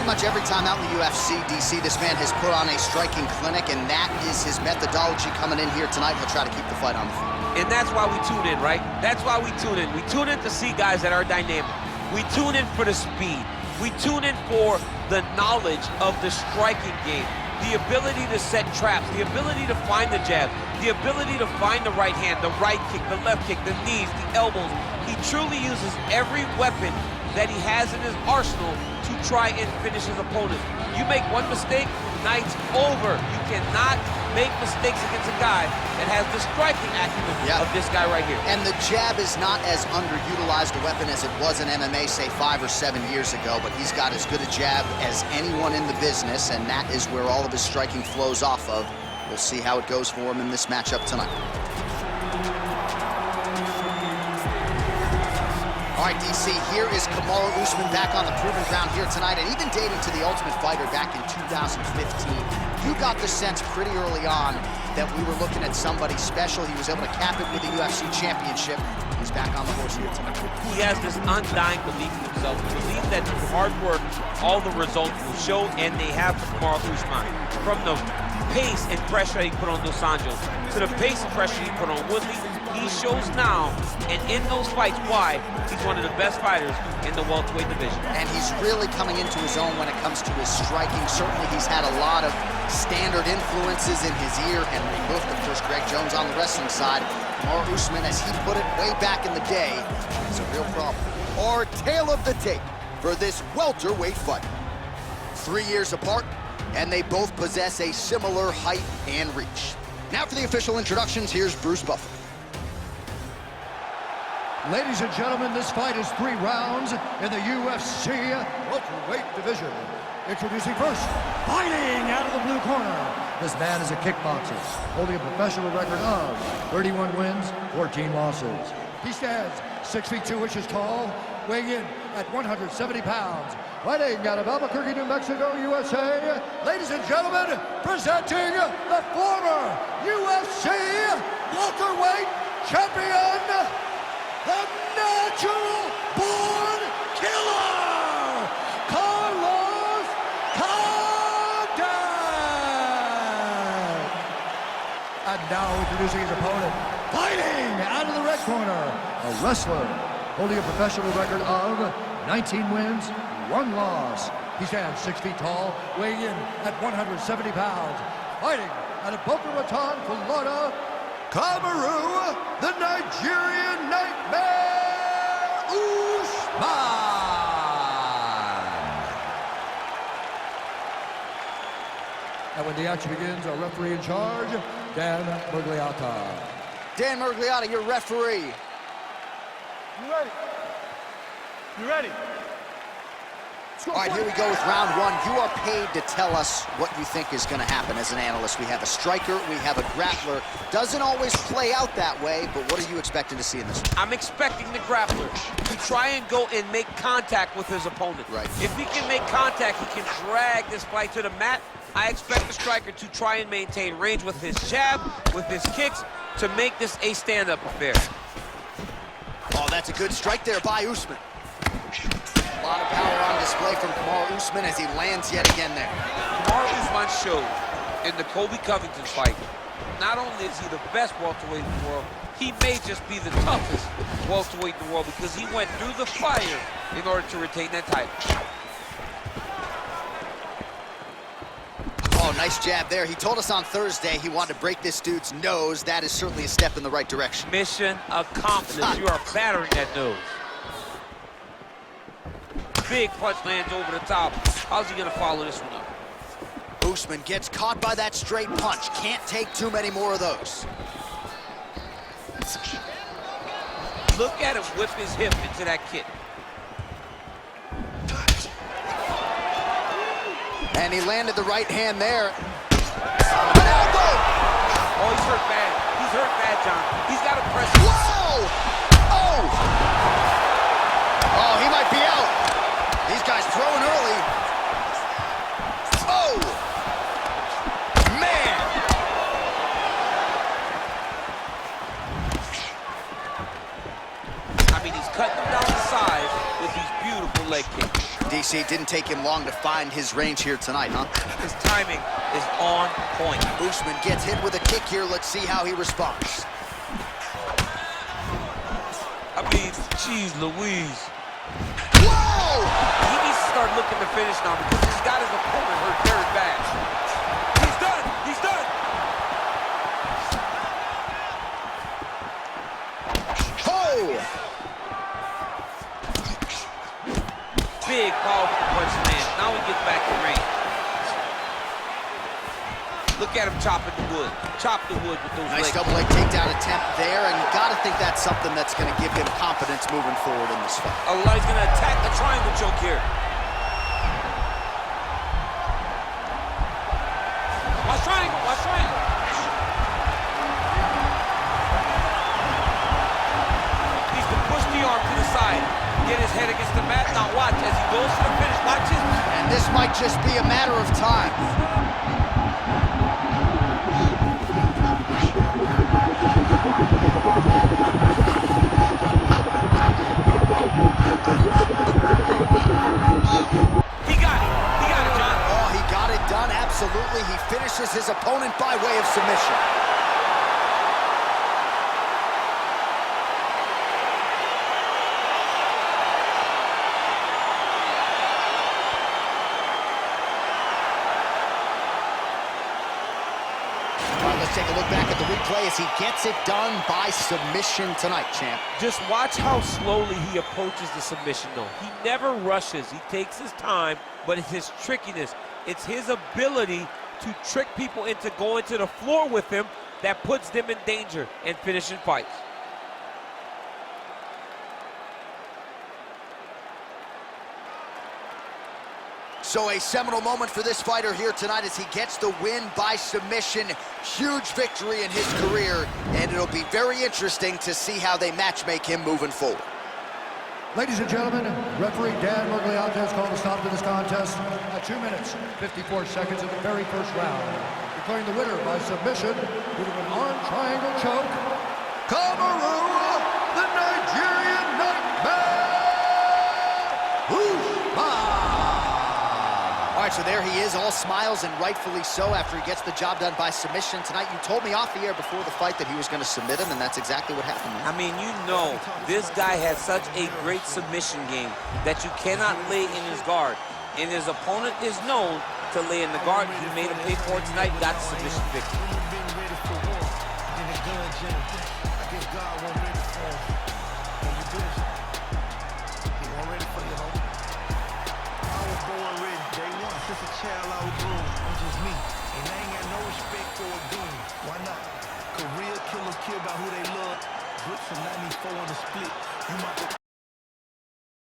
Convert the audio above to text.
Pretty much every time out in the UFC, DC, this man has put on a striking clinic, and that is his methodology coming in here tonight. He'll try to keep the fight on the floor. And that's why we tune in, right? That's why we tune in. We tune in to see guys that are dynamic. We tune in for the speed. We tune in for the knowledge of the striking game, the ability to set traps, the ability to find the jab, the ability to find the right hand, the right kick, the left kick, the knees, the elbows. He truly uses every weapon that he has in his arsenal to try and finish his opponent. You make one mistake, night's over. You cannot make mistakes against a guy that has the striking acumen of this guy right here. And the jab is not as underutilized a weapon as it was in MMA, say 5 or 7 years ago, but he's got as good a jab as anyone in the business, and that is where all of his striking flows off of. We'll see how it goes for him in this matchup tonight. All right, DC, here is Kamaru Usman back on the proving ground here tonight, and even dating to the Ultimate Fighter back in 2015. You got the sense pretty early on that we were looking at somebody special. He was able to cap it with the UFC championship. He's back on the horse here tonight. He has this undying belief in himself. He believes that through hard work, all the results will show, and they have for Kamaru Usman. From the pace and pressure he put on Dos Anjos to the pace and pressure he put on Woodley, he shows now, and in those fights, why he's one of the best fighters in the welterweight division. And he's really coming into his own when it comes to his striking. Certainly he's had a lot of standard influences in his ear, and we looked, of course, Greg Jones on the wrestling side. Kamaru Usman, as he put it way back in the day, is a real problem. Our tale of the tape for this welterweight fight. 3 years apart, and they both possess a similar height and reach. Now for the official introductions, here's Bruce Buffer. Ladies and gentlemen, this fight is 3 rounds in the UFC welterweight division. Introducing first, fighting out of the blue corner. This man is a kickboxer, holding a professional record of 31 wins, 14 losses. He stands 6 feet 2 inches tall, weighing in at 170 pounds. Fighting out of Albuquerque, New Mexico, USA. Ladies and gentlemen, presenting the former UFC welterweight champion, the natural-born killer, Condit! And now introducing his opponent, fighting out of the red corner, a wrestler holding a professional record of 19 wins, 1 loss. He stands 6 feet tall, weighing in at 170 pounds. Fighting out of Boca Raton, Florida, Kamaru, the Nigerian Nightmare, Usman. And when the action begins, our referee in charge, Dan Murgliata. Dan Murgliata, your referee. You ready? You ready? All right, here we go with round 1. You are paid to tell us what you think is going to happen as an analyst. We have a striker, we have a grappler. Doesn't always play out that way, but what are you expecting to see in this one? I'm expecting the grappler to try and go and make contact with his opponent. Right. If he can make contact, he can drag this fight to the mat. I expect the striker to try and maintain range with his jab, with his kicks, to make this a stand-up affair. Oh, that's a good strike there by Usman. A lot of power on display from Kamaru Usman as he lands yet again there. Kamaru Usman showed in the Colby Covington fight, not only is he the best welterweight in the world, he may just be the toughest welterweight in the world because he went through the fire in order to retain that title. Oh, nice jab there. He told us on Thursday he wanted to break this dude's nose. That is certainly a step in the right direction. Mission accomplished. You are battering that nose. Big punch lands over the top. How's he gonna follow this one up? Usman gets caught by that straight punch. Can't take too many more of those. Look at him whip his hip into that kick. And he landed the right hand there. An elbow! Oh, he's hurt bad. He's hurt bad, John. He's got to press. Whoa! Oh! Oh, he might be out. These guys throwing early. Oh! Man! I mean, he's cutting them down the side with these beautiful leg kicks. see it didn't take him long to find his range here tonight, huh? His timing is on point. Usman gets hit with a kick here. Let's see how he responds. I mean, geez Louise. Whoa! He needs to start looking to finish now because he's got his opponent hurt very bad. He's done! He's done! Oh! Big, powerful punch lands. Now he gets back to range. Look at him chopping the wood. Chop the wood with those Nice legs. double leg takedown attempt there, and you got to think that's something that's going to give him confidence moving forward in this fight. Oh, he's going to attack the triangle choke here. Watch triangle, watch triangle. Needs to push the arm to the side. Get his head against the mat. Now watch as he goes to the finish. Watch it. And this might just be a matter of time. He got it. He got it, John. Oh, he got it done, absolutely. He finishes his opponent by way of submission. All right, let's take a look back at the replay as he gets it done by submission tonight, champ. Just watch how slowly he approaches the submission, though. He never rushes. He takes his time, but it's his trickiness. It's his ability to trick people into going to the floor with him that puts them in danger and finishing fights. So a seminal moment for this fighter here tonight as he gets the win by submission. Huge victory in his career, and it'll be very interesting to see how they matchmake him moving forward. Ladies and gentlemen, referee Dan Mergliata has called a stop to this contest at 2 minutes, 54 seconds in the very first round, declaring the winner by submission due to an arm triangle choke, Kamaru, the Nigerian Nightmare, Usman! All right, so there he is, all smiles, and rightfully so after he gets the job done by submission tonight. You told me off the air before the fight that he was going to submit him, and that's exactly what happened, man. I mean, you know, this guy has such a great submission game that you cannot lay in his guard. And his opponent is known to lay in the guard. He made him pay for it tonight, got the submission victory. Child out room, I'm just me, and I ain't got no respect for a goon. Why not? Career killers kill by who they love. Grips from 94 on the split. You might